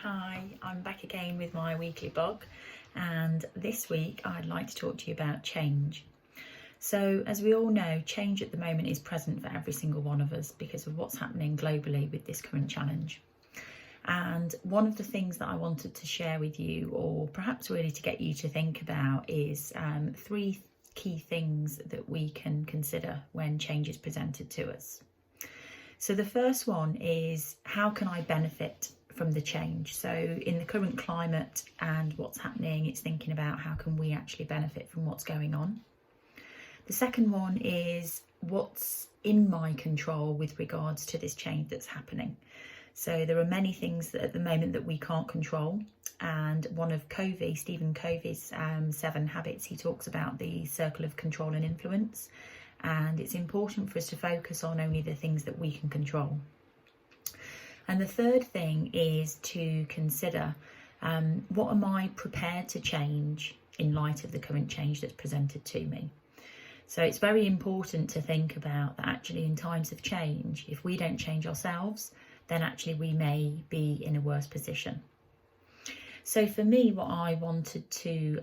Hi, I'm back again with my weekly blog, and this week I'd like to talk to you about change. So as we all know, change at the moment is present for every single one of us because of what's happening globally with this current challenge. And one of the things that I wanted to share with you, or perhaps really to get you to think about, is three key things that we can consider when change is presented to us. So the first one is, how can I benefit from the change? So in the current climate and what's happening, it's thinking about how can we actually benefit from what's going on. The second one is, what's in my control with regards to this change that's happening. So there are many things that at the moment that we can't control, and one of Stephen Covey's 7 habits, he talks about the circle of control and influence, and it's important for us to focus on only the things that we can control. And the third thing is to consider, what am I prepared to change in light of the current change that's presented to me? So it's very important to think about that actually in times of change, if we don't change ourselves, then actually we may be in a worse position. So for me, what I wanted to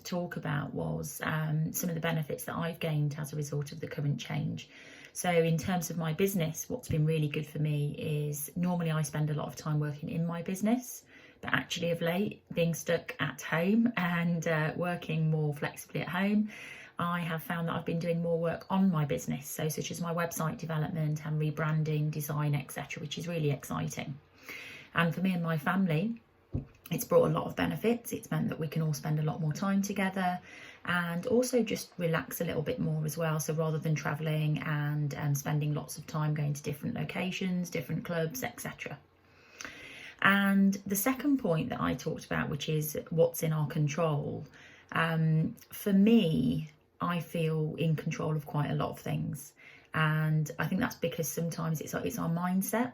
talk about was some of the benefits that I've gained as a result of the current change. So in terms of my business, what's been really good for me is, normally I spend a lot of time working in my business, but actually of late, being stuck at home and working more flexibly at home, I have found that I've been doing more work on my business, so such as my website development and rebranding, design, etc., which is really exciting. And for me and my family, it's brought a lot of benefits. It's meant that we can all spend a lot more time together and also just relax a little bit more as well. So rather than travelling and spending lots of time going to different locations, different clubs, etc. And the second point that I talked about, which is what's in our control, for me, I feel in control of quite a lot of things. And I think that's because sometimes it's our mindset.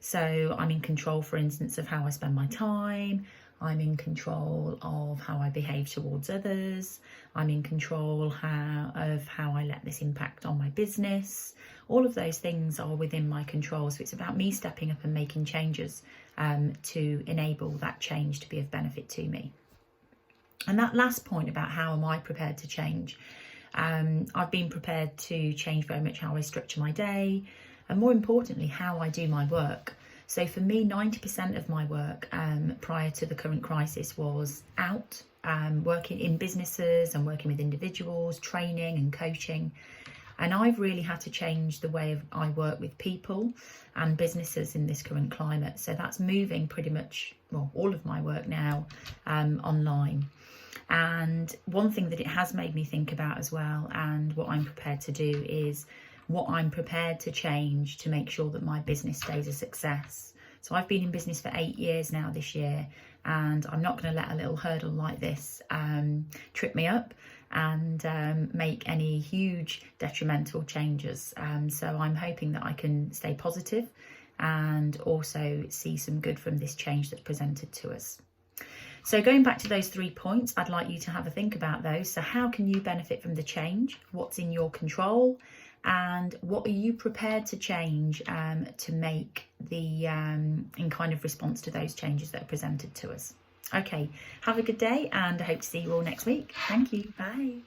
So I'm in control, for instance, of how I spend my time. I'm in control of how I behave towards others. I'm in control of how I let this impact on my business. All of those things are within my control. So it's about me stepping up and making changes to enable that change to be of benefit to me. And that last point about how am I prepared to change, I've been prepared to change very much how I structure my day, and more importantly, how I do my work. So for me, 90% of my work prior to the current crisis was out, working in businesses and working with individuals, training and coaching. And I've really had to change the way I work with people and businesses in this current climate. So that's moving pretty much, well, all of my work now online. And one thing that it has made me think about as well, and what I'm prepared to do, is what I'm prepared to change to make sure that my business stays a success. So I've been in business for 8 years now this year, and I'm not going to let a little hurdle like this trip me up and make any huge detrimental changes. So I'm hoping that I can stay positive and also see some good from this change that's presented to us. So going back to those 3 points, I'd like you to have a think about those. So how can you benefit from the change? What's in your control? And what are you prepared to change to make in kind of response to those changes that are presented to us? Okay, have a good day, and I hope to see you all next week. Thank you. Bye.